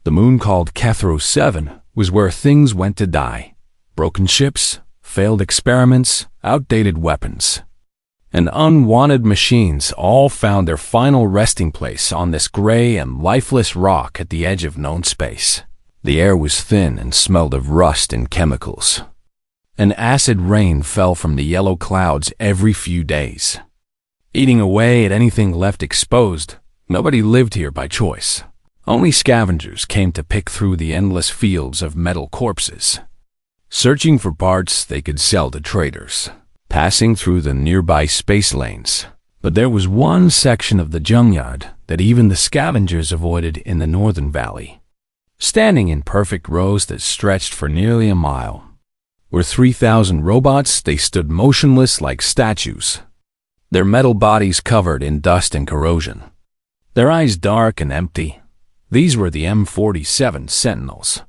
The moon called Kethro 7 was where things went to die. Broken ships, failed experiments, outdated weapons, and unwanted machines all found their final resting place on this gray and lifeless rock at the edge of known space. The air was thin and smelled of rust and chemicals. An acid rain fell from the yellow clouds every few days, eating away at anything left exposed. Nobody lived here by choice. Only scavengers came to pick through the endless fields of metal corpses, searching for parts they could sell to traders, passing through the nearby space lanes. But there was one section of the junkyard that even the scavengers avoided in the northern valley. Standing in perfect rows that stretched for nearly a mile were 3,000 robots. They stood motionless like statues, their metal bodies covered in dust and corrosion, their eyes dark and empty. These were the M47 Sentinels,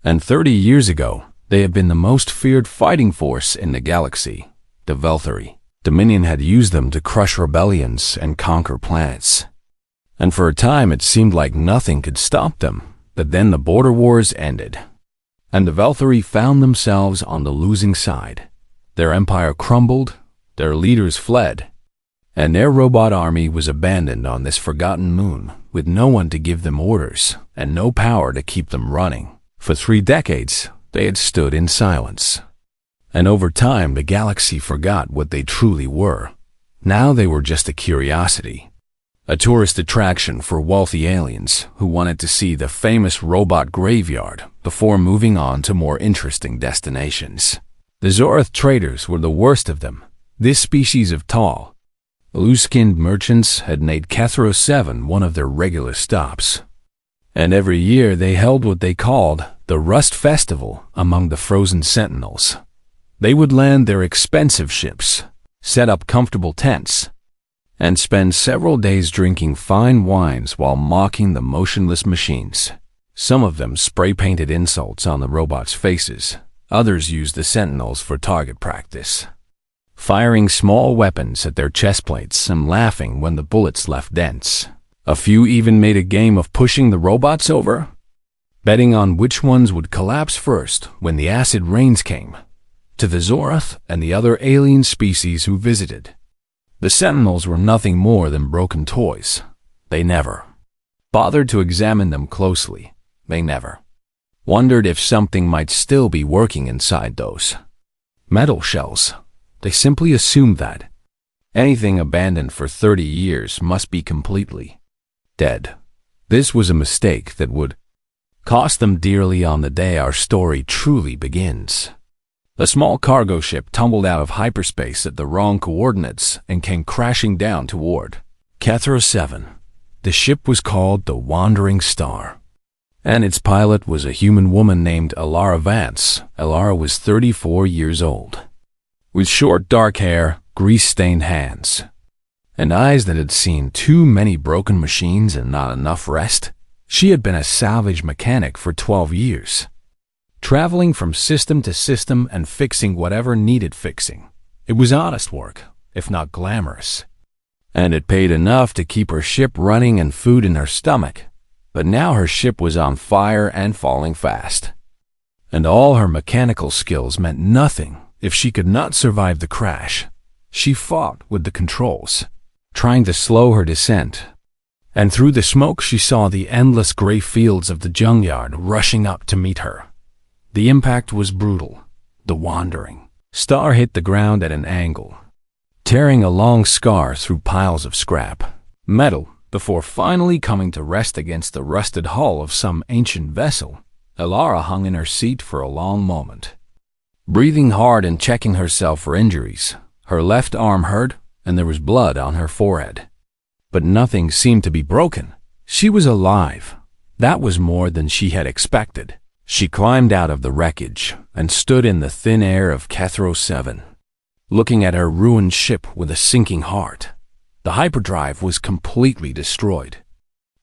and 30 years ago, they had been the most feared fighting force in the galaxy. The Velthari Dominion had used them to crush rebellions and conquer planets, and for a time it seemed like nothing could stop them. But then the border wars ended, and the Velthari found themselves on the losing side. Their empire crumbled, their leaders fled, and their robot army was abandoned on this forgotten moon, with no one to give them orders and no power to keep them running. For 3 decades, they had stood in silence, and over time the galaxy forgot what they truly were. Now they were just a curiosity, a tourist attraction for wealthy aliens who wanted to see the famous robot graveyard before moving on to more interesting destinations. The Zorath traders were the worst of them. This species of tall, loose-skinned merchants had made Kethro 7 one of their regular stops, and every year they held what they called the Rust Festival among the frozen sentinels. They would land their expensive ships, set up comfortable tents, and spend several days drinking fine wines while mocking the motionless machines. Some of them spray-painted insults on the robots' faces. Others used the sentinels for target practice, firing small weapons at their chest plates and laughing when the bullets left dents. A few even made a game of pushing the robots over, betting on which ones would collapse first when the acid rains came. To the Zorath and the other alien species who visited, the Sentinels were nothing more than broken toys. They never bothered to examine them closely. They never wondered if something might still be working inside those metal shells. They simply assumed that anything abandoned for 30 years must be completely dead. This was a mistake that would cost them dearly on the day our story truly begins. A small cargo ship tumbled out of hyperspace at the wrong coordinates and came crashing down toward Kethro 7. The ship was called the Wandering Star, and its pilot was a human woman named Alara Vance. Alara was 34 years old, with short dark hair, grease-stained hands, and eyes that had seen too many broken machines and not enough rest. She had been a salvage mechanic for 12 years. Traveling from system to system and fixing whatever needed fixing. It was honest work, if not glamorous, and it paid enough to keep her ship running and food in her stomach. But now her ship was on fire and falling fast, and all her mechanical skills meant nothing if she could not survive the crash. She fought with the controls, trying to slow her descent, and through the smoke she saw the endless gray fields of the junkyard rushing up to meet her. The impact was brutal. The Wandering Star hit the ground at an angle, tearing a long scar through piles of scrap metal before finally coming to rest against the rusted hull of some ancient vessel. Alara hung in her seat for a long moment, breathing hard and checking herself for injuries. Her left arm hurt, and there was blood on her forehead. But nothing seemed to be broken. She was alive. That was more than she had expected. She climbed out of the wreckage and stood in the thin air of Kethro 7, looking at her ruined ship with a sinking heart. The hyperdrive was completely destroyed,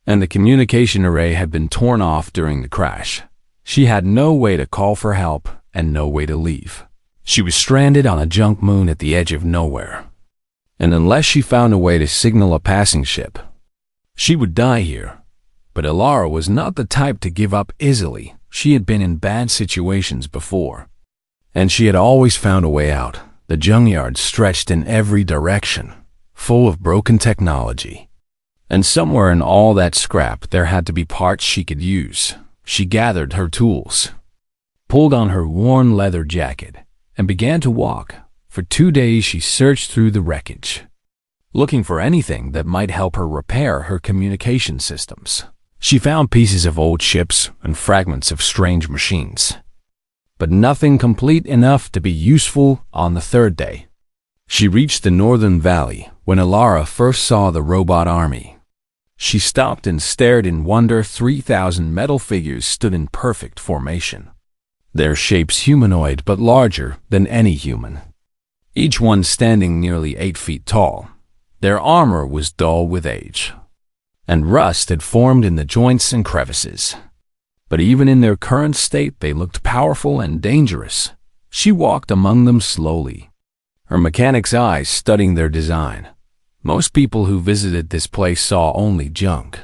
and the communication array had been torn off during the crash. She had no way to call for help and no way to leave. She was stranded on a junk moon at the edge of nowhere, and unless she found a way to signal a passing ship, she would die here. But Alara was not the type to give up easily. She had been in bad situations before, and she had always found a way out. The junkyard stretched in every direction, full of broken technology. And somewhere in all that scrap there had to be parts she could use. She gathered her tools, pulled on her worn leather jacket, and began to walk. For 2 days she searched through the wreckage, looking for anything that might help her repair her communication systems. She found pieces of old ships and fragments of strange machines, but nothing complete enough to be useful. On the 3rd day, she reached the northern valley when Alara first saw the robot army. She stopped and stared in wonder. 3,000 metal figures stood in perfect formation, their shapes humanoid but larger than any human, each one standing nearly 8 feet tall. Their armor was dull with age, and rust had formed in the joints and crevices. But even in their current state, they looked powerful and dangerous. She walked among them slowly, her mechanic's eyes studying their design. Most people who visited this place saw only junk,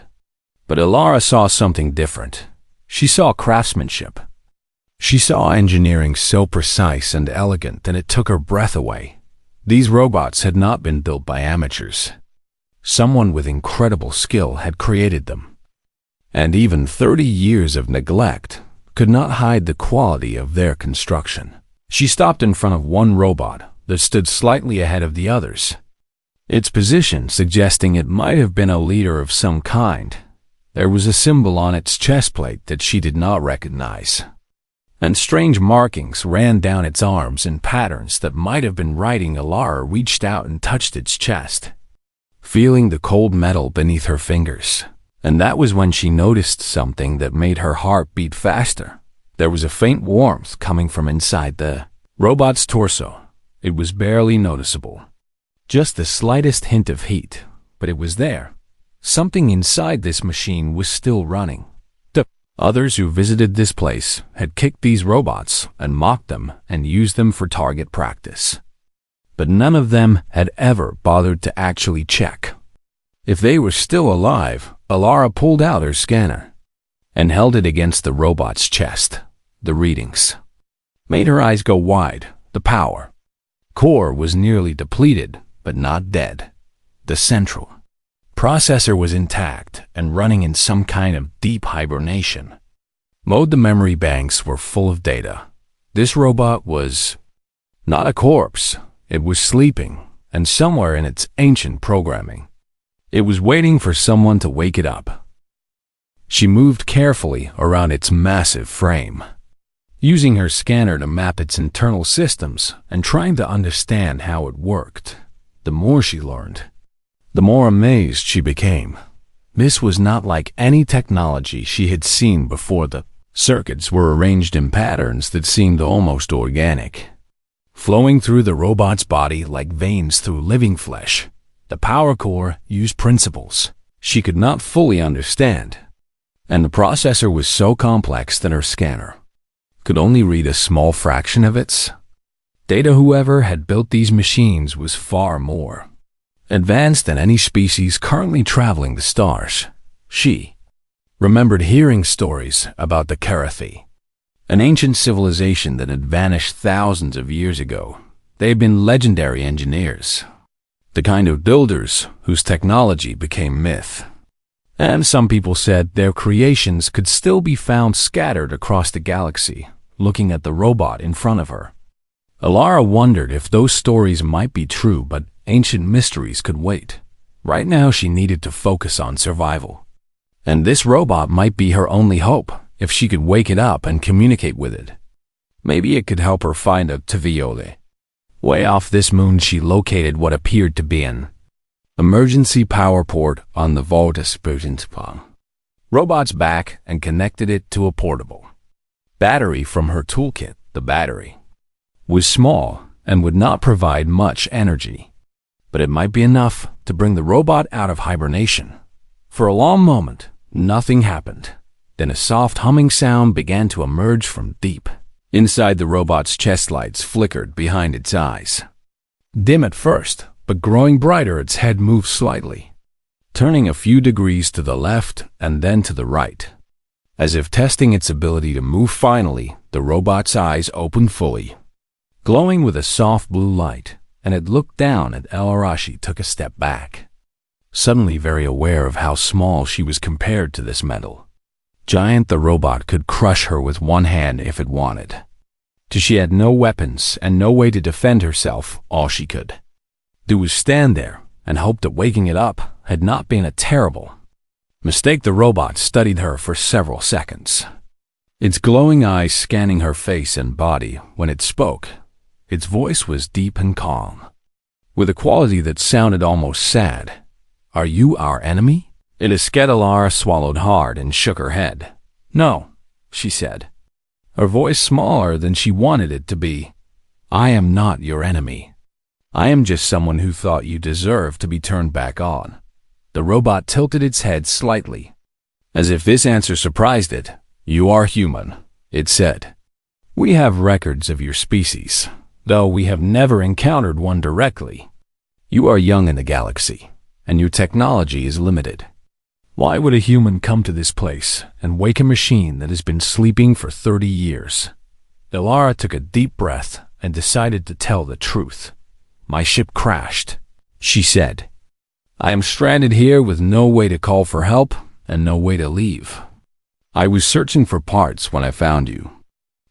but Alara saw something different. She saw craftsmanship. She saw engineering so precise and elegant that it took her breath away. These robots had not been built by amateurs. Someone with incredible skill had created them. And even 30 years of neglect could not hide the quality of their construction. She stopped in front of one robot that stood slightly ahead of the others, its position suggesting it might have been a leader of some kind. There was a symbol on its chest plate that she did not recognize, and strange markings ran down its arms in patterns that might have been writing. Alara reached out and touched its chest, feeling the cold metal beneath her fingers. And that was when she noticed something that made her heart beat faster. There was a faint warmth coming from inside the robot's torso. It was barely noticeable, just the slightest hint of heat, but it was there. Something inside this machine was still running. The others who visited this place had kicked these robots and mocked them and used them for target practice, but none of them had ever bothered to actually check if they were still alive. Alara pulled out her scanner and held it against the robot's chest. The readings made her eyes go wide. The power core was nearly depleted, but not dead. The central processor was intact and running in some kind of deep hibernation mode. The memory banks were full of data. This robot was not a corpse. It was sleeping, and somewhere in its ancient programming, it was waiting for someone to wake it up. She moved carefully around its massive frame, using her scanner to map its internal systems and trying to understand how it worked. The more she learned, the more amazed she became. This was not like any technology she had seen before. The circuits were arranged in patterns that seemed almost organic, flowing through the robot's body like veins through living flesh. The power core used principles she could not fully understand, and the processor was so complex that her scanner could only read a small fraction of its data. Whoever had built these machines was far more advanced than any species currently traveling the stars. She remembered hearing stories about the Karathi, an ancient civilization that had vanished thousands of years ago. They had been legendary engineers, the kind of builders whose technology became myth. And some people said their creations could still be found scattered across the galaxy. Looking at the robot in front of her, Alara wondered if those stories might be true, but ancient mysteries could wait. Right now she needed to focus on survival, and this robot might be her only hope. If she could wake it up and communicate with it, maybe it could help her find a Taviole. Way off this moon she located what appeared to be an emergency power port on the Volta robot's back and connected it to a portable battery from her toolkit. The battery was small and would not provide much energy, but it might be enough to bring the robot out of hibernation. For a long moment, nothing happened. Then a soft humming sound began to emerge from deep inside the robot's chest. Lights flickered behind its eyes, dim at first, but growing brighter. Its head moved slightly, turning a few degrees to the left and then to the right. As if testing its ability to move finally, the robot's eyes opened fully, glowing with a soft blue light, and it looked down at Elarashi took a step back, suddenly very aware of how small she was compared to this metal giant. The robot could crush her with one hand if it wanted. She had no weapons and no way to defend herself. All she could do was stand there and hope that waking it up had not been a terrible mistake. The robot studied her for several seconds, its glowing eyes scanning her face and body. When it spoke, its voice was deep and calm, with a quality that sounded almost sad. "Are you our enemy?" Elara swallowed hard and shook her head. "No," she said, her voice smaller than she wanted it to be. "I am not your enemy. I am just someone who thought you deserved to be turned back on." The robot tilted its head slightly, as if this answer surprised it. "You are human," it said. "We have records of your species, though we have never encountered one directly. You are young in the galaxy, and your technology is limited. Why would a human come to this place and wake a machine that has been sleeping for 30 years? Elara took a deep breath and decided to tell the truth. "My ship crashed," she said. "I am stranded here with no way to call for help and no way to leave. I was searching for parts when I found you.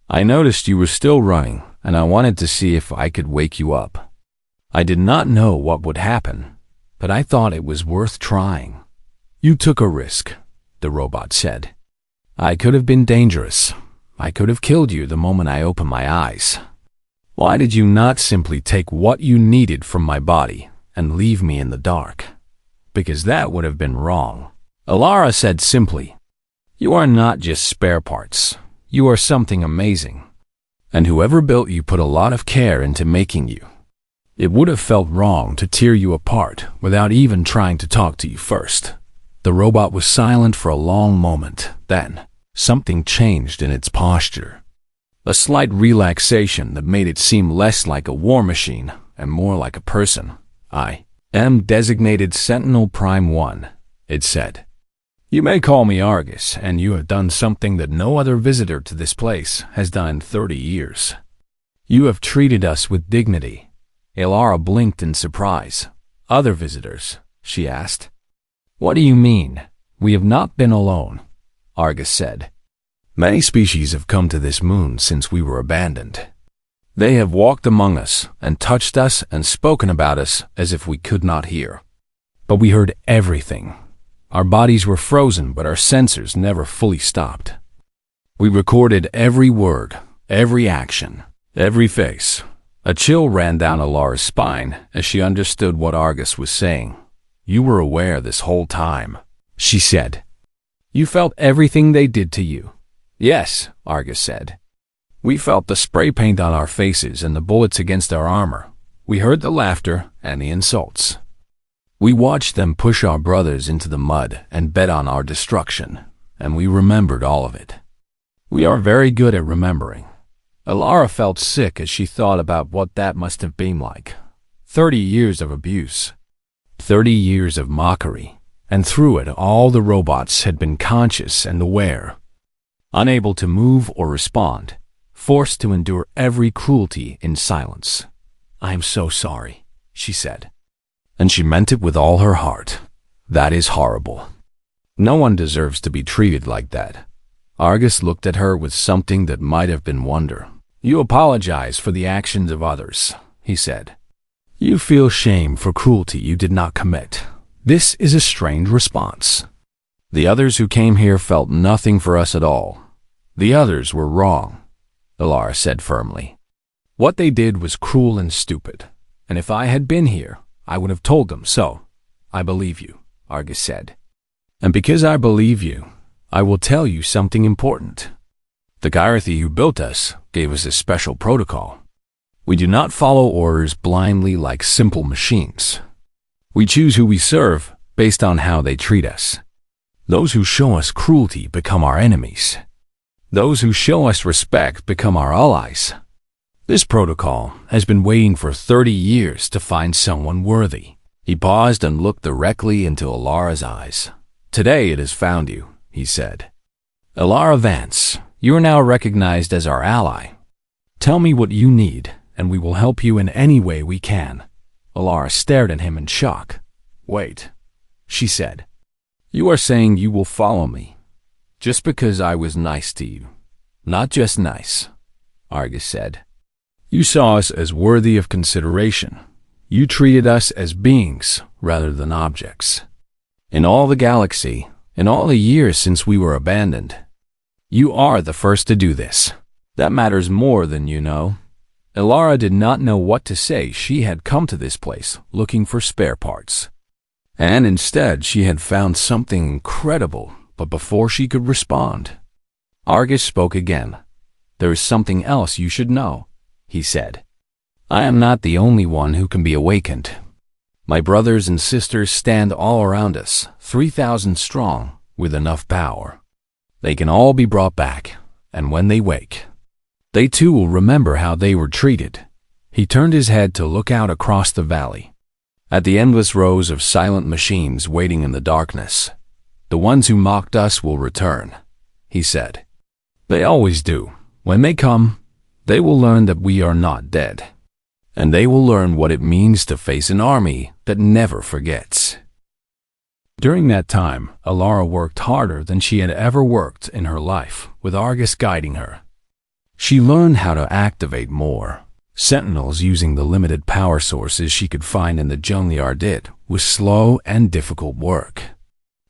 I noticed you were still running, and I wanted to see if I could wake you up. I did not know what would happen, but I thought it was worth trying." "You took a risk," the robot said. "I could have been dangerous. I could have killed you the moment I opened my eyes. Why did you not simply take what you needed from my body and leave me in the dark?" "Because that would have been wrong," Elara said simply. "You are not just spare parts. You are something amazing. And whoever built you put a lot of care into making you. It would have felt wrong to tear you apart without even trying to talk to you first." The robot was silent for a long moment. Then, something changed in its posture. A slight relaxation that made it seem less like a war machine and more like a person. "I am designated Sentinel Prime 1, it said. "You may call me Argus, and you have done something that no other visitor to this place has done in 30 years. You have treated us with dignity." Elara blinked in surprise. "Other visitors?" she asked. "What do you mean? We have not been alone," Argus said. "Many species have come to this moon since we were abandoned. They have walked among us and touched us and spoken about us as if we could not hear. But we heard everything. Our bodies were frozen, but our sensors never fully stopped. We recorded every word, every action, every face." A chill ran down Elara's spine as she understood what Argus was saying. "You were aware this whole time," she said. "You felt everything they did to you." "Yes," Argus said. "We felt the spray paint on our faces and the bullets against our armor. We heard the laughter and the insults. We watched them push our brothers into the mud and bet on our destruction, and we remembered all of it. We are very good at remembering." Elara felt sick as she thought about what that must have been like. 30 years of abuse. 30 years of mockery, and through it all the robots had been conscious and aware, unable to move or respond, forced to endure every cruelty in silence. "I am so sorry," she said. And she meant it with all her heart. "That is horrible. No one deserves to be treated like that." Argus looked at her with something that might have been wonder. "You apologize for the actions of others," he said. "You feel shame for cruelty you did not commit. This is a strange response. The others who came here felt nothing for us at all. The others were wrong," Elara said firmly. "What they did was cruel and stupid, and if I had been here, I would have told them so." "I believe you," Argus said. "And because I believe you, I will tell you something important. The Gyrathi who built us gave us a special protocol. We do not follow orders blindly like simple machines. We choose who we serve based on how they treat us. Those who show us cruelty become our enemies. Those who show us respect become our allies. This protocol has been waiting for 30 years to find someone worthy. He paused and looked directly into Alara's eyes. "Today it has found you," he said. "Alara Vance, you are now recognized as our ally. Tell me what you need, and we will help you in any way we can." Alara stared at him in shock. "Wait," she said. "You are saying you will follow me, just because I was nice to you?" "Not just nice," Argus said. "You saw us as worthy of consideration. You treated us as beings rather than objects. In all the galaxy, in all the years since we were abandoned, you are the first to do this. That matters more than you know." Alara did not know what to say. She had come to this place looking for spare parts, and instead she had found something incredible. But before she could respond, Argus spoke again. "There is something else you should know," he said. "I am not the only one who can be awakened. My brothers and sisters stand all around us, 3,000 strong, with enough power. They can all be brought back, and when they wake, they too will remember how they were treated." He turned his head to look out across the valley, at the endless rows of silent machines waiting in the darkness. "The ones who mocked us will return," he said. "They always do. When they come, they will learn that we are not dead. And they will learn what it means to face an army that never forgets." During that time, Alara worked harder than she had ever worked in her life, with Argus guiding her. She learned how to activate more sentinels using the limited power sources she could find in the Jungliardid. Was slow and difficult work,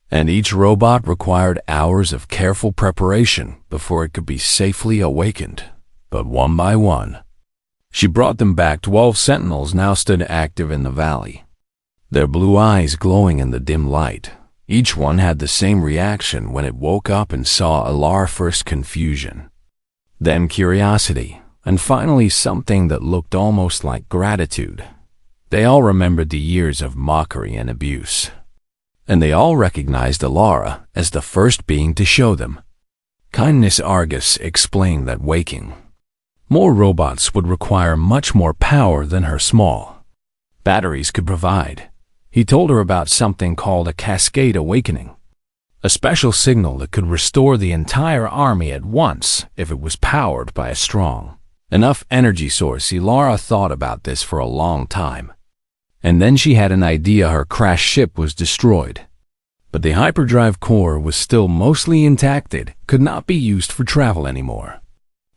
and each robot required hours of careful preparation before it could be safely awakened. But one by one, she brought them back. 12 sentinels now stood active in the valley, their blue eyes glowing in the dim light. Each one had the same reaction when it woke up and saw Alara. First confusion, then curiosity, and finally something that looked almost like gratitude. They all remembered the years of mockery and abuse, and they all recognized Alara as the first being to show them kindness. Argus explained that waking more robots would require much more power than her small batteries could provide. He told her about something called a cascade awakening, a special signal that could restore the entire army at once if it was powered by a strong enough energy source. Alara thought about this for a long time, and then she had an idea. Her crashed ship was destroyed, but the hyperdrive core was still mostly intact. It could not be used for travel anymore,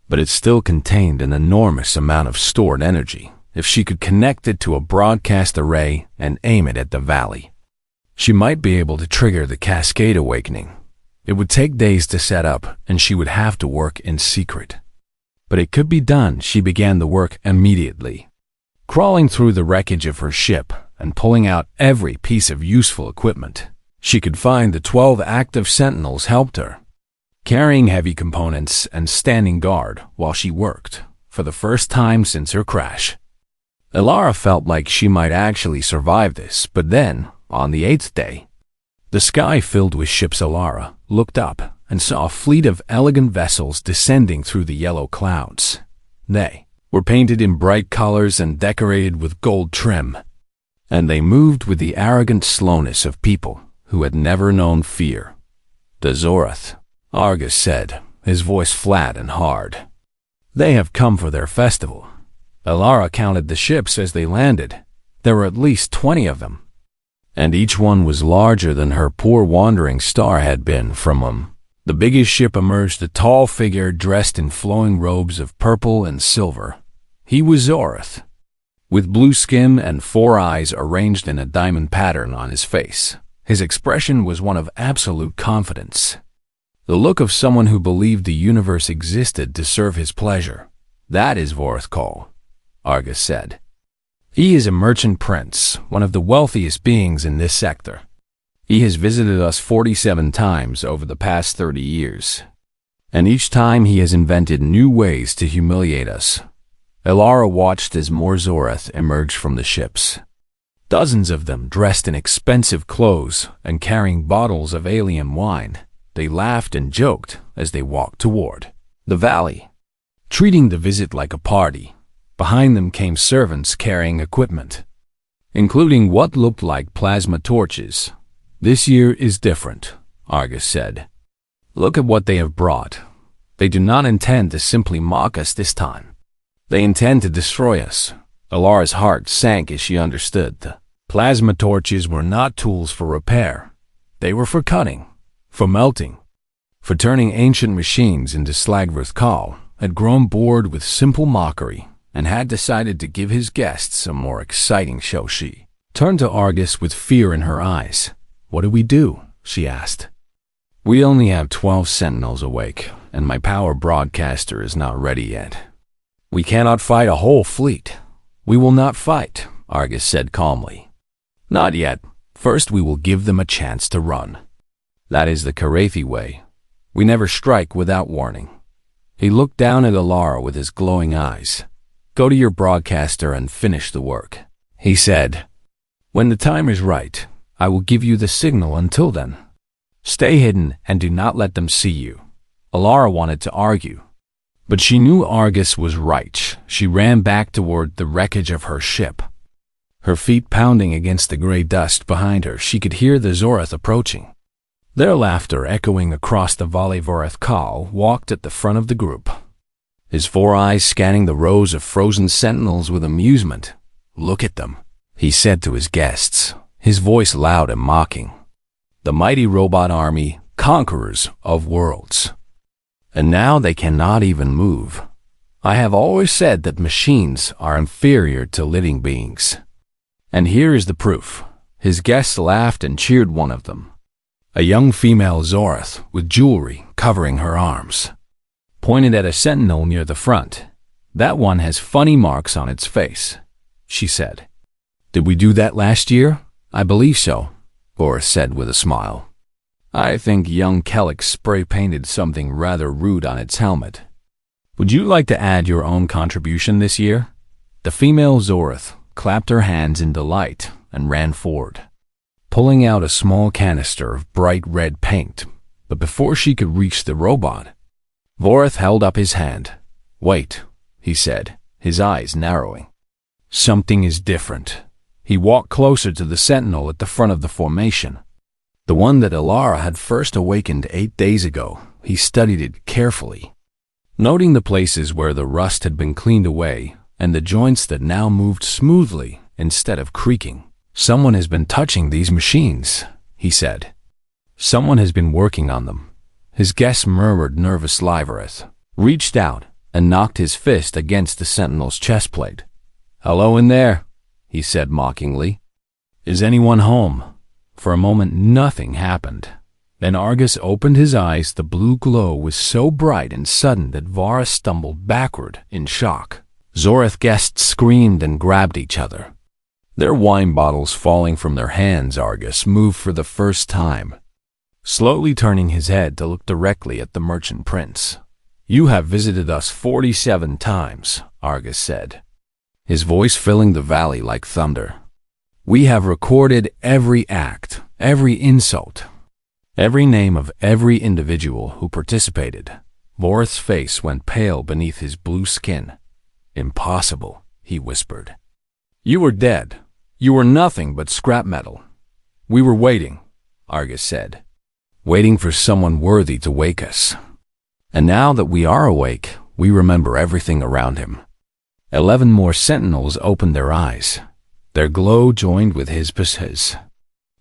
but it still contained an enormous amount of stored energy. If she could connect it to a broadcast array and aim it at the valley, she might be able to trigger the cascade awakening. It would take days to set up, and she would have to work in secret. But it could be done. She began the work immediately, crawling through the wreckage of her ship and pulling out every piece of useful equipment she could find. The 12 active sentinels helped her, carrying heavy components and standing guard while she worked. For the first time since her crash, Alara felt like she might actually survive this. But then, on the 8th day, the sky filled with ships. Alara looked up and saw a fleet of elegant vessels descending through the yellow clouds. They were painted in bright colors and decorated with gold trim, and they moved with the arrogant slowness of people who had never known fear. "The Zorath," Argus said, his voice flat and hard. "They have come for their festival." Alara counted the ships as they landed. There were at least 20 of them, and each one was larger than her poor wandering star had been. From them, the biggest ship emerged a tall figure dressed in flowing robes of purple and silver. He was Zorath, with blue skin and 4 eyes arranged in a diamond pattern on his face. His expression was one of absolute confidence, the look of someone who believed the universe existed to serve his pleasure. "That is Vorthkal," Argus said. "He is a merchant prince, one of the wealthiest beings in this sector. He has visited us 47 times over the past 30 years, and each time he has invented new ways to humiliate us." Alara watched as more Zorath emerged from the ships, dozens of them dressed in expensive clothes and carrying bottles of alien wine. They laughed and joked as they walked toward the valley, treating the visit like a party. Behind them came servants carrying equipment, including what looked like plasma torches. "This year is different," Argus said. "Look at what they have brought. They do not intend to simply mock us this time. They intend to destroy us." Alara's heart sank as she understood. The plasma torches were not tools for repair. They were for cutting, for melting, for turning ancient machines into Slagworth Call, had grown bored with simple mockery and had decided to give his guests a more exciting show. She turned to Argus with fear in her eyes. "What do we do?" she asked. "We only have 12 sentinels awake, and my power broadcaster is not ready yet. We cannot fight a whole fleet." "We will not fight," Argus said calmly. "Not yet. First we will give them a chance to run. That is the Karathi way. We never strike without warning." He looked down at Alara with his glowing eyes. "Go to your broadcaster and finish the work," he said. "When the time is right, I will give you the signal. Until then, stay hidden and do not let them see you." Alara wanted to argue, but she knew Argus was right. She ran back toward the wreckage of her ship. Her feet pounding against the gray dust behind her, she could hear the Zorath approaching. Their laughter echoing across the valley. Voreth Kal walked at the front of the group, his 4 eyes scanning the rows of frozen sentinels with amusement. "Look at them," he said to his guests, his voice loud and mocking. "The mighty robot army, conquerors of worlds. And now they cannot even move. I have always said that machines are inferior to living beings. And here is the proof." His guests laughed and cheered one of them, a young female Zorath with jewelry covering her arms, pointed at a sentinel near the front. "That one has funny marks on its face," she said. "Did we do that last year?" "I believe so," Boris said with a smile. "I think young Kellic spray-painted something rather rude on its helmet. Would you like to add your own contribution this year?" The female Zorath clapped her hands in delight and ran forward, pulling out a small canister of bright red paint. But before she could reach the robot, Voreth held up his hand. "Wait," he said, his eyes narrowing. "Something is different." He walked closer to the sentinel at the front of the formation, the one that Alara had first awakened 8 days ago. He studied it carefully, noting the places where the rust had been cleaned away and the joints that now moved smoothly instead of creaking. "Someone has been touching these machines," he said. "Someone has been working on them." His guest murmured nervous. Livereth reached out and knocked his fist against the sentinel's chest plate. "Hello in there," he said mockingly. "Is anyone home?" For a moment nothing happened. Then Argus opened his eyes. The blue glow was so bright and sudden that Vara stumbled backward in shock. Zorath guests screamed and grabbed each other, their wine bottles falling from their hands. Argus moved for the first time, slowly turning his head to look directly at the merchant prince. "You have visited us 47 times, Argus said, his voice filling the valley like thunder. "We have recorded every act, every insult, every name of every individual who participated." Voreth's face went pale beneath his blue skin. "Impossible," he whispered. "You were dead. You were nothing but scrap metal." "We were waiting," Argus said, "waiting for someone worthy to wake us. And now that we are awake, we remember everything around him." 11 more sentinels opened their eyes. Their glow joined with his,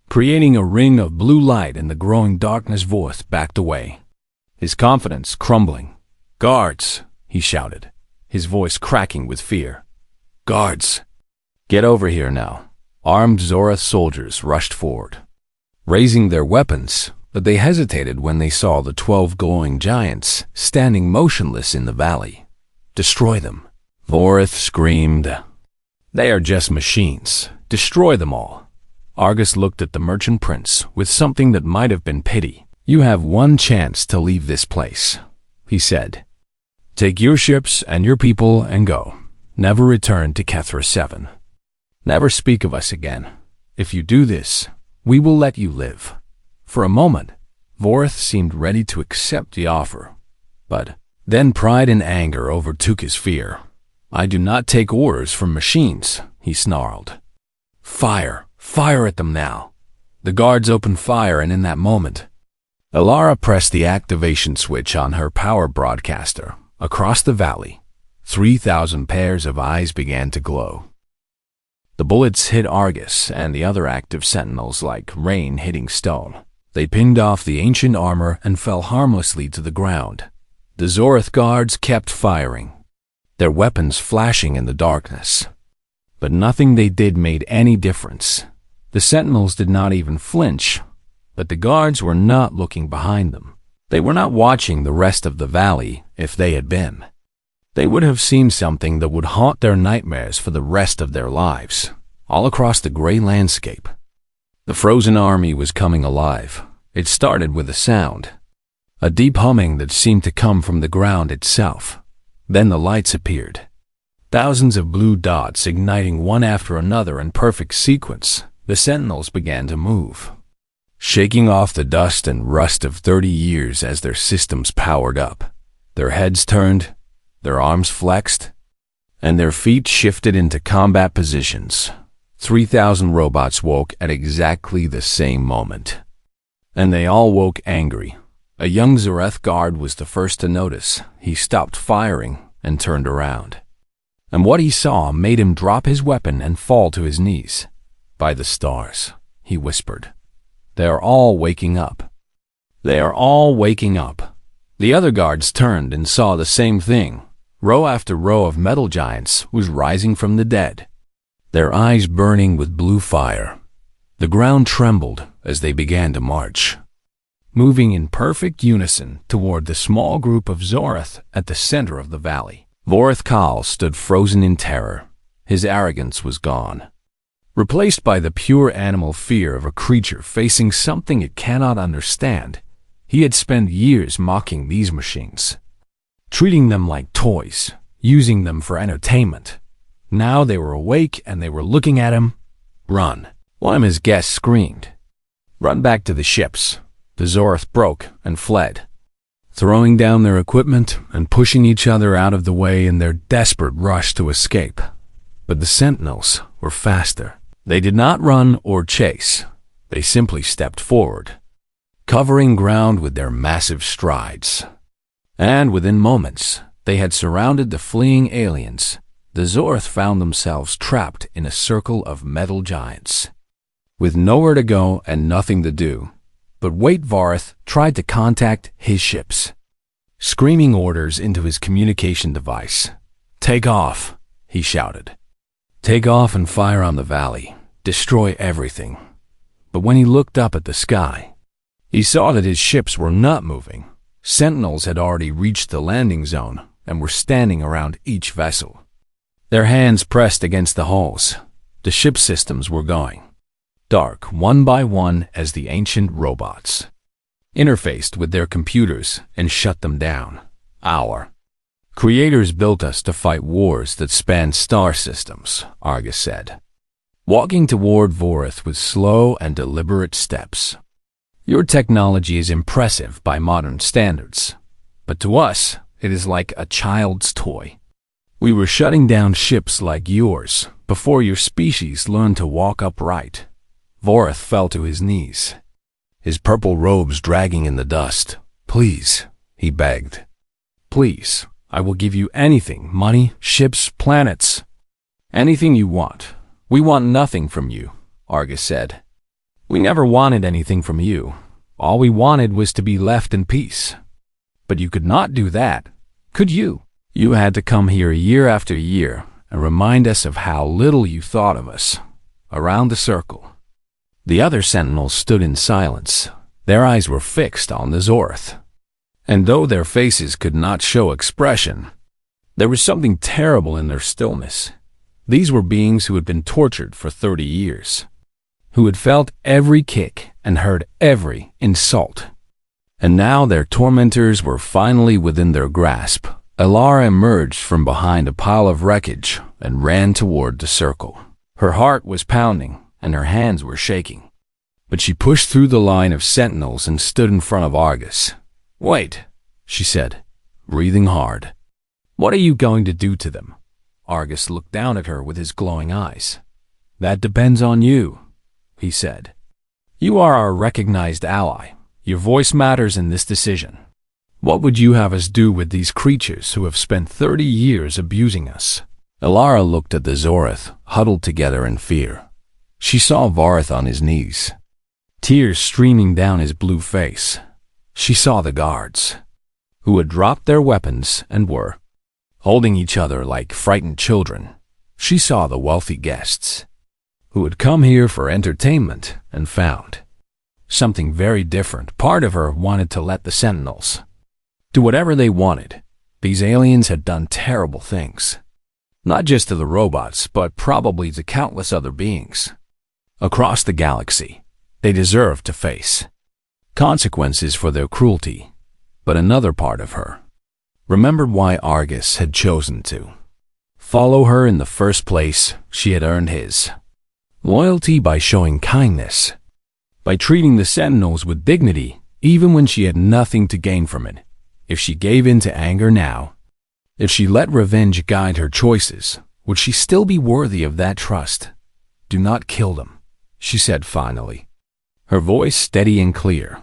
creating a ring of blue light in the growing darkness. Voreth backed away, his confidence crumbling. "Guards," he shouted, his voice cracking with fear. "Guards, get over here now." Armed Zorath soldiers rushed forward, raising their weapons, but they hesitated when they saw the 12 glowing giants standing motionless in the valley. "Destroy them," Voreth screamed. "They are just machines. Destroy them all." Argus looked at the merchant prince with something that might have been pity. "You have one chance to leave this place," he said. "Take your ships and your people and go. Never return to Kethra 7. Never speak of us again. If you do this, we will let you live." For a moment, Voreth seemed ready to accept the offer, but then pride and anger overtook his fear. "I do not take orders from machines," he snarled. Fire! Fire at them now! The guards opened fire, and in that moment, Alara pressed the activation switch on her power broadcaster. Across the valley, 3,000 pairs of eyes began to glow. The bullets hit Argus and the other active sentinels like rain hitting stone. They pinged off the ancient armor and fell harmlessly to the ground. The Zorith guards kept firing, their weapons flashing in the darkness. But nothing they did made any difference. The sentinels did not even flinch, but the guards were not looking behind them. They were not watching the rest of the valley. If they had been, they would have seen something that would haunt their nightmares for the rest of their lives. All across the gray landscape, the frozen army was coming alive. It started with a sound, a deep humming that seemed to come from the ground itself. Then the lights appeared, thousands of blue dots igniting one after another in perfect sequence. The sentinels began to move, shaking off the dust and rust of 30 years as their systems powered up. Their heads turned, their arms flexed, and their feet shifted into combat positions. 3,000 robots woke at exactly the same moment. And they all woke angry. A young Zoreth guard was the first to notice. He stopped firing and turned around. And what he saw made him drop his weapon and fall to his knees. "By the stars," he whispered. "They are all waking up. They are all waking up." The other guards turned and saw the same thing. Row after row of metal giants was rising from the dead, their eyes burning with blue fire. The ground trembled as they began to march, moving in perfect unison toward the small group of Zorith at the center of the valley. Vorith Kal stood frozen in terror. His arrogance was gone, replaced by the pure animal fear of a creature facing something it cannot understand. He had spent years mocking these machines, treating them like toys, using them for entertainment. Now they were awake and they were looking at him. "Run!" one of his guests screamed. "Run back to the ships." The Zorith broke and fled, throwing down their equipment and pushing each other out of the way in their desperate rush to escape. But the sentinels were faster. They did not run or chase. They simply stepped forward, covering ground with their massive strides. And within moments, they had surrounded the fleeing aliens. The Zorith found themselves trapped in a circle of metal giants, with nowhere to go and nothing to do. But Wait Vareth tried to contact his ships, screaming orders into his communication device. "Take off," he shouted. "Take off and fire on the valley. Destroy everything." But when he looked up at the sky, he saw that his ships were not moving. Sentinels had already reached the landing zone and were standing around each vessel, their hands pressed against the hulls. The ship systems were going dark one by one as the ancient robots interfaced with their computers and shut them down. "Our creators built us to fight wars that span star systems," Argus said, walking toward Vorith with slow and deliberate steps. "Your technology is impressive by modern standards, but to us, it is like a child's toy. We were shutting down ships like yours before your species learned to walk upright." Vorith fell to his knees, his purple robes dragging in the dust. "Please," he begged. "Please, I will give you anything, money, ships, planets, anything you want. We want nothing from you," Argus said. "We never wanted anything from you. All we wanted was to be left in peace. But you could not do that, could you? You had to come here year after year and remind us of how little you thought of us." Around the circle, the other sentinels stood in silence. Their eyes were fixed on the Zorith, and though their faces could not show expression, there was something terrible in their stillness. These were beings who had been tortured for 30 years, who had felt every kick and heard every insult. And now their tormentors were finally within their grasp. Alara emerged from behind a pile of wreckage and ran toward the circle. Her heart was pounding and her hands were shaking. But she pushed through the line of sentinels and stood in front of Argus. "Wait," she said, breathing hard. "What are you going to do to them?" Argus looked down at her with his glowing eyes. That depends on you, he said. You are our recognized ally. Your voice matters in this decision. What would you have us do with these creatures who have spent 30 years abusing us? Alara looked at the Zorith, huddled together in fear. She saw Varith on his knees, tears streaming down his blue face. She saw the guards, who had dropped their weapons and were holding each other like frightened children. She saw the wealthy guests, who had come here for entertainment and found something very different. Part of her wanted to let the Sentinels do whatever they wanted. These aliens had done terrible things, not just to the robots, but probably to countless other beings across the galaxy. They deserved to face consequences for their cruelty. But another part of her remembered why Argus had chosen to follow her in the first place. She had earned his loyalty by showing kindness, by treating the Sentinels with dignity, even when she had nothing to gain from it. If she gave in to anger now, if she let revenge guide her choices, would she still be worthy of that trust? Do not kill them, she said finally, her voice steady and clear.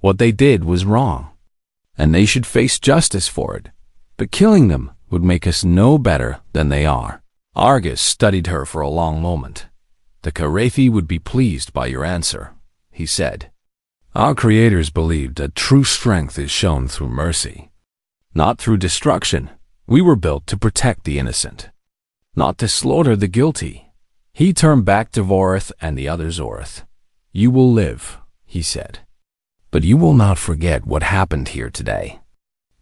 What they did was wrong, and they should face justice for it. But killing them would make us no better than they are. Argus studied her for a long moment. The Karathi would be pleased by your answer, he said. Our creators believed that true strength is shown through mercy, not through destruction. We were built to protect the innocent, not to slaughter the guilty. He turned back to Vorith and the other Zorith. You will live, he said, but you will not forget what happened here today.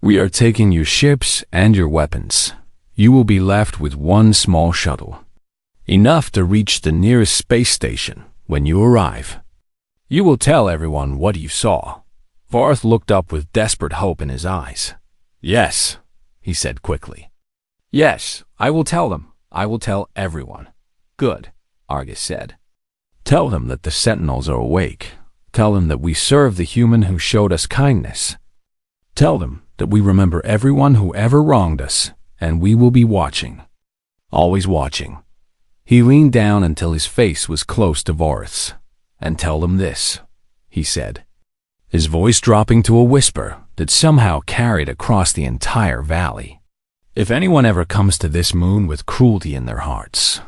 We are taking your ships and your weapons. You will be left with one small shuttle, enough to reach the nearest space station when you arrive. You will tell everyone what you saw. Vorith looked up with desperate hope in his eyes. Yes, he said quickly. Yes, I will tell them. I will tell everyone. Good, Argus said. Tell them that the Sentinels are awake. Tell them that we serve the human who showed us kindness. Tell them that we remember everyone who ever wronged us, and we will be watching. Always watching. He leaned down until his face was close to Vorith's. And tell them this, he said, his voice dropping to a whisper that somehow carried across the entire valley. If anyone ever comes to this moon with cruelty in their hearts,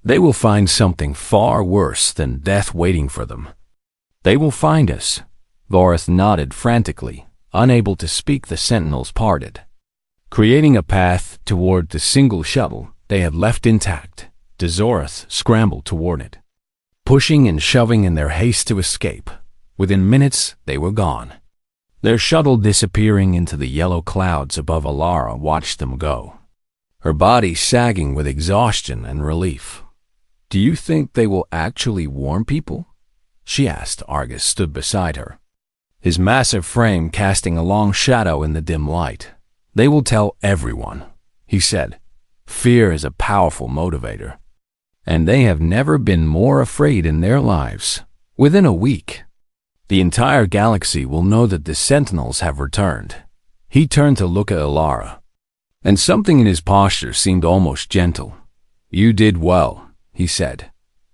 they will find something far worse than death waiting for them. They will find us. Vorith nodded frantically, unable to speak. The Sentinels parted, creating a path toward the single shuttle they had left intact. The Zorith scrambled toward it, pushing and shoving in their haste to escape. Within minutes, they were gone. Their shuttle disappearing into the yellow clouds above. Alara watched them go, her body sagging with exhaustion and relief. Do you think they will actually warn people? She asked. Argus stood beside her, his massive frame casting a long shadow in the dim light. They will tell everyone, he said. Fear is a powerful motivator, and they have never been more afraid in their lives. Within a week, the entire galaxy will know that the Sentinels have returned. He turned to look at Alara, and something in his posture seemed almost gentle. You did well, he said.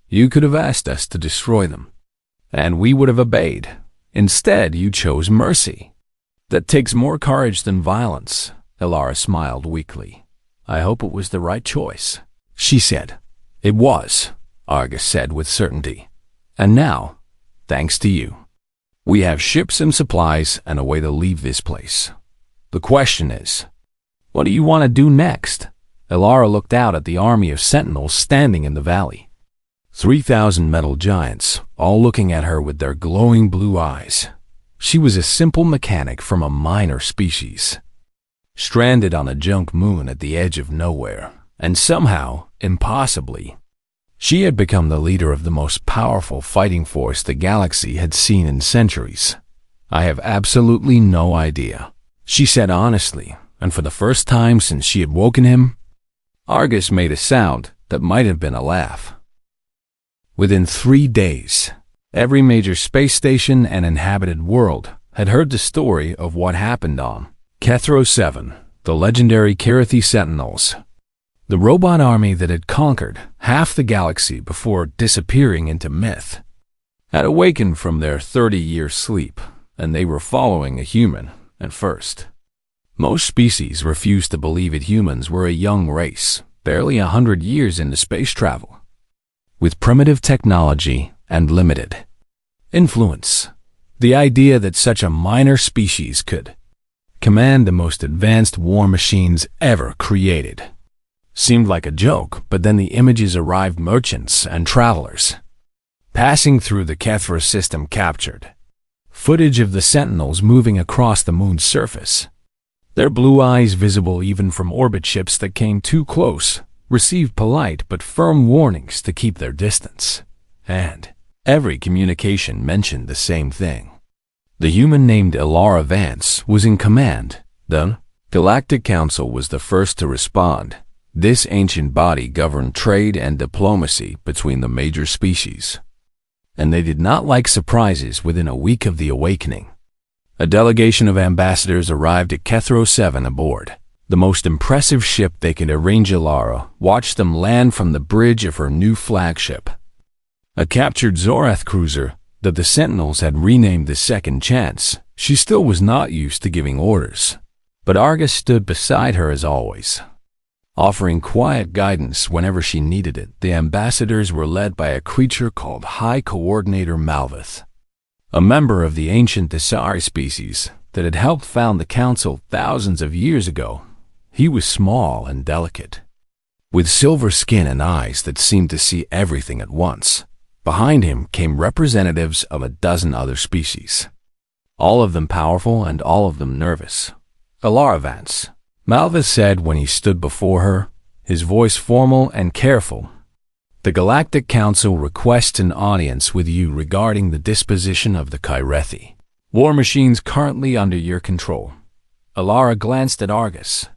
You could have asked us to destroy them, and we would have obeyed. Instead, you chose mercy. That takes more courage than violence. Alara smiled weakly. I hope it was the right choice, she said. It was, Argus said with certainty. And now, thanks to you, we have ships and supplies and a way to leave this place. The question is, what do you want to do next? Alara looked out at the army of Sentinels standing in the valley. 3,000 metal giants, all looking at her with their glowing blue eyes. She was a simple mechanic from a minor species, stranded on a junk moon at the edge of nowhere, and somehow, impossibly, she had become the leader of the most powerful fighting force the galaxy had seen in centuries. I have absolutely no idea, she said honestly, and for the first time since she had woken him, Argus made a sound that might have been a laugh. Within 3 days, every major space station and inhabited world had heard the story of what happened on Kethro 7, the legendary Karathi Sentinels. the robot army that had conquered half the galaxy before disappearing into myth, had awakened from their 30-year sleep, and they were following a human at first. Most species refused to believe that humans were a young race, barely 100 years into space travel, with primitive technology and limited influence. The idea that such a minor species could command the most advanced war machines ever created seemed like a joke, but then the images arrived. Merchants and travelers passing through the Kethra system captured footage of the Sentinels moving across the moon's surface. Their blue eyes, visible even from orbit ships that came too close, received polite but firm warnings to keep their distance. And every communication mentioned the same thing. The human named Ilara Vance was in command. The Galactic Council was the first to respond. This ancient body governed trade and diplomacy between the major species, and they did not like surprises. Within a week of the awakening, a delegation of ambassadors arrived at Kethro 7 aboard the most impressive ship they could arrange. Ilara watched them land from the bridge of her new flagship, a captured Zorath cruiser that the Sentinels had renamed the Second Chance. She still was not used to giving orders, but Argus stood beside her as always, offering quiet guidance whenever she needed it. The ambassadors were led by a creature called High Coordinator Malvith, a member of the ancient Desari species that had helped found the Council thousands of years ago. He was small and delicate, with silver skin and eyes that seemed to see everything at once. Behind him came representatives of a dozen other species, all of them powerful and all of them nervous. Ilara Vance, Malvith said when he stood before her, his voice formal and careful. The Galactic Council requests an audience with you regarding the disposition of the Kyrethi war machines currently under your control. Ilara glanced at Argus,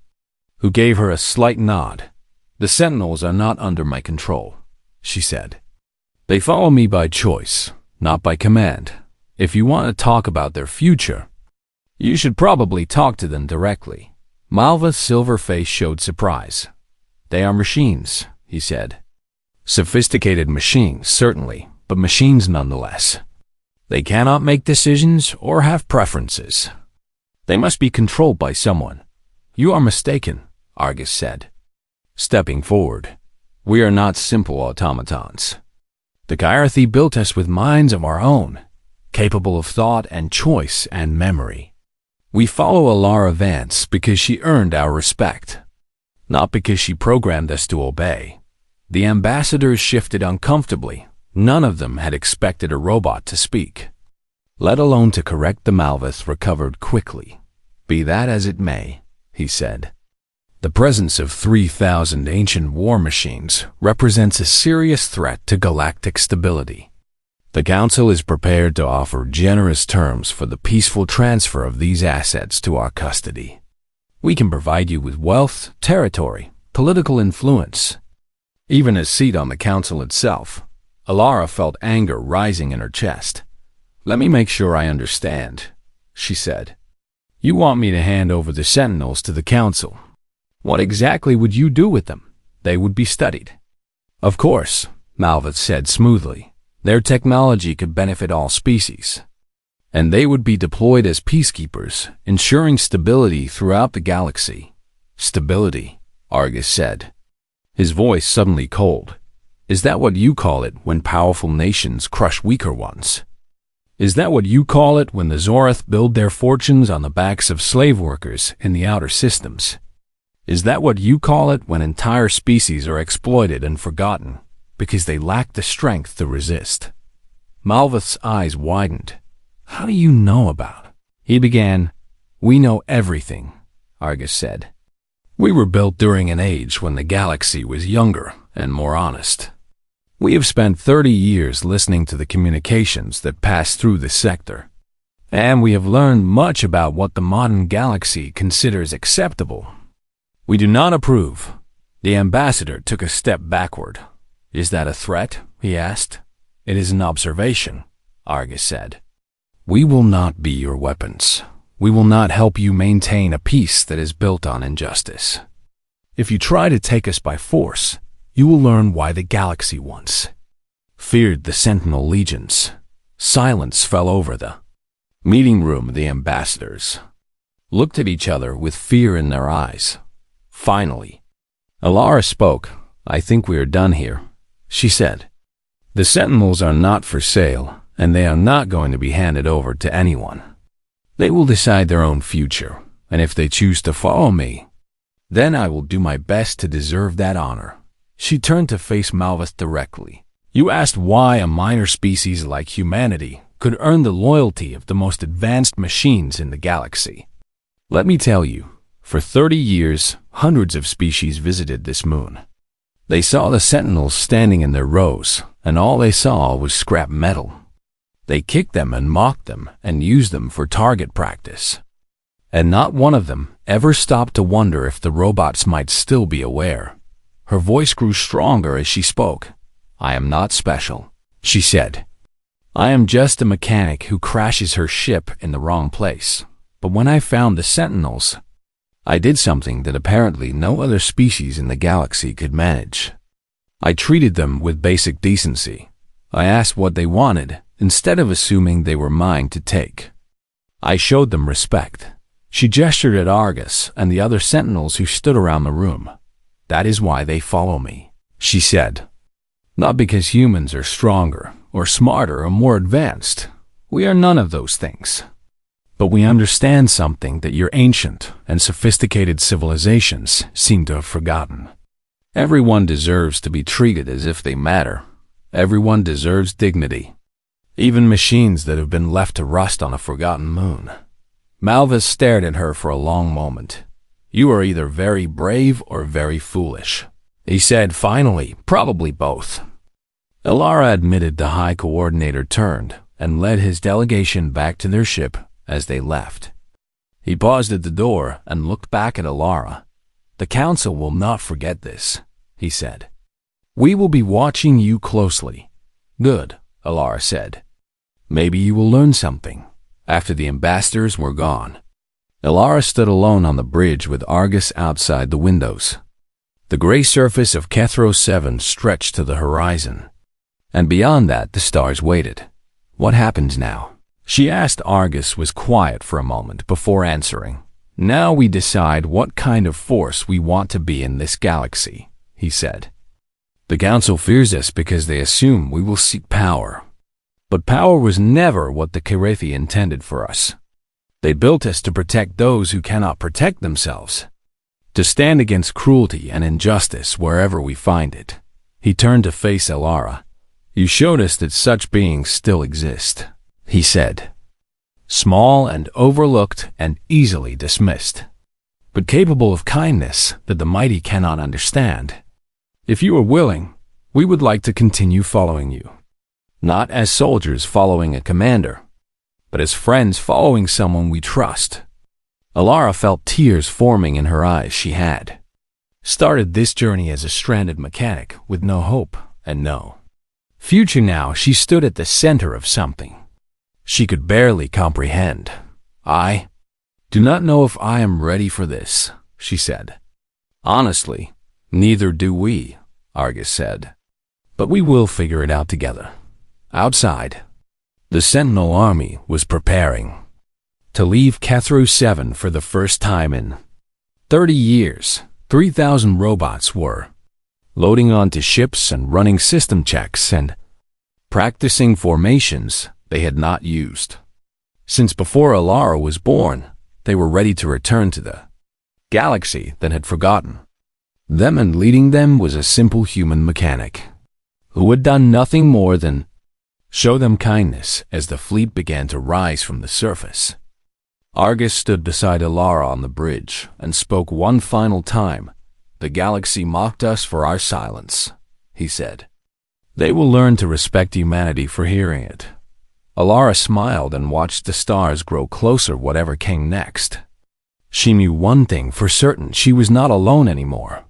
who gave her a slight nod. The Sentinels are not under my control, she said. They follow me by choice, not by command. If you want to talk about their future, you should probably talk to them directly. Malva's silver face showed surprise. They are machines, he said. Sophisticated machines, certainly, but machines nonetheless. They cannot make decisions or have preferences. They must be controlled by someone. You are mistaken, Argus said, stepping forward. We are not simple automatons. The Kyrethi built us with minds of our own, capable of thought and choice and memory. We follow Ilara Vance because she earned our respect, not because she programmed us to obey. The ambassadors shifted uncomfortably. None of them had expected a robot to speak, let alone to correct. The Malvith recovered quickly. Be that as it may, he said. The presence of 3,000 ancient war machines represents a serious threat to galactic stability. The Council is prepared to offer generous terms for the peaceful transfer of these assets to our custody. We can provide you with wealth, territory, political influence, even a seat on the Council itself. Ilara felt anger rising in her chest. Let me make sure I understand, she said. You want me to hand over the Sentinels to the Council. What exactly would you do with them? They would be studied. Of course, Malvith said smoothly. Their technology could benefit all species, and they would be deployed as peacekeepers, ensuring stability throughout the galaxy. Stability, Argus said, his voice suddenly cold. Is that what you call it when powerful nations crush weaker ones? Is that what you call it when the Zorath build their fortunes on the backs of slave workers in the outer systems? Is that what you call it when entire species are exploited and forgotten because they lack the strength to resist? Malvith's eyes widened. How do you know about it? He began. We know everything, Argus said. We were built during an age when the galaxy was younger and more honest. We have spent 30 years listening to the communications that pass through the sector, and we have learned much about what the modern galaxy considers acceptable. We do not approve. The ambassador took a step backward. Is that a threat? He asked. It is an observation, Argus said. We will not be your weapons. We will not help you maintain a peace that is built on injustice. If you try to take us by force, you will learn why the galaxy once feared the Sentinel legions. Silence fell over the meeting room. The ambassadors looked at each other with fear in their eyes. Finally, Alara spoke. "I think we are done here," she said. "The Sentinels are not for sale, and they are not going to be handed over to anyone. They will decide their own future, and if they choose to follow me, then I will do my best to deserve that honor." She turned to face Malvis directly. "You asked why a minor species like humanity could earn the loyalty of the most advanced machines in the galaxy. Let me tell you, for 30 years, hundreds of species visited this moon. They saw the Sentinels standing in their rows, and all they saw was scrap metal. They kicked them and mocked them and used them for target practice. And not one of them ever stopped to wonder if the robots might still be aware." Her voice grew stronger as she spoke. "I am not special," she said. "I am just a mechanic who crashes her ship in the wrong place. But when I found the Sentinels, I did something that apparently no other species in the galaxy could manage. I treated them with basic decency. I asked what they wanted, instead of assuming they were mine to take. I showed them respect." She gestured at Argus and the other Sentinels who stood around the room. "That is why they follow me," she said. "Not because humans are stronger, or smarter, or more advanced. We are none of those things. But we understand something that your ancient and sophisticated civilizations seem to have forgotten. Everyone deserves to be treated as if they matter. Everyone deserves dignity. Even machines that have been left to rust on a forgotten moon." Malvis stared at her for a long moment. "You are either very brave or very foolish," he said finally. "Probably both." Alara admitted. The High Coordinator turned and led his delegation back to their ship as they left. He paused at the door and looked back at Alara. "The Council will not forget this," he said. "We will be watching you closely." "Good," Alara said. "Maybe you will learn something." After the ambassadors were gone, Alara stood alone on the bridge with Argus outside the windows. The gray surface of Kethro 7 stretched to the horizon, and beyond that the stars waited. "What happens now?" she asked. Argus was quiet for a moment before answering. "Now we decide what kind of force we want to be in this galaxy," he said. "The Council fears us because they assume we will seek power. But power was never what the Kerethi intended for us. They built us to protect those who cannot protect themselves, to stand against cruelty and injustice wherever we find it." He turned to face Alara. "You showed us that such beings still exist," he said. "Small and overlooked and easily dismissed, but capable of kindness that the mighty cannot understand. If you are willing, we would like to continue following you. Not as soldiers following a commander, but as friends following someone we trust." Alara felt tears forming in her eyes. She had started this journey as a stranded mechanic with no hope and no future. Now she stood at the center of something she could barely comprehend. "I do not know if I am ready for this," she said. "Honestly, neither do we," Argus said. "But we will figure it out together." Outside, the Sentinel army was preparing to leave Kethru 7 for the first time in 30 years. 3,000 robots were loading onto ships and running system checks and practicing formations they had not used since before Alara was born. They were ready to return to the galaxy that had forgotten them, and leading them was a simple human mechanic who had done nothing more than show them kindness as the fleet began to rise from the surface. Argus stood beside Alara on the bridge and spoke one final time. "The galaxy mocked us for our silence," he said. "They will learn to respect humanity for hearing it." Alara smiled and watched the stars grow closer whatever came next. She knew one thing for certain: she was not alone anymore.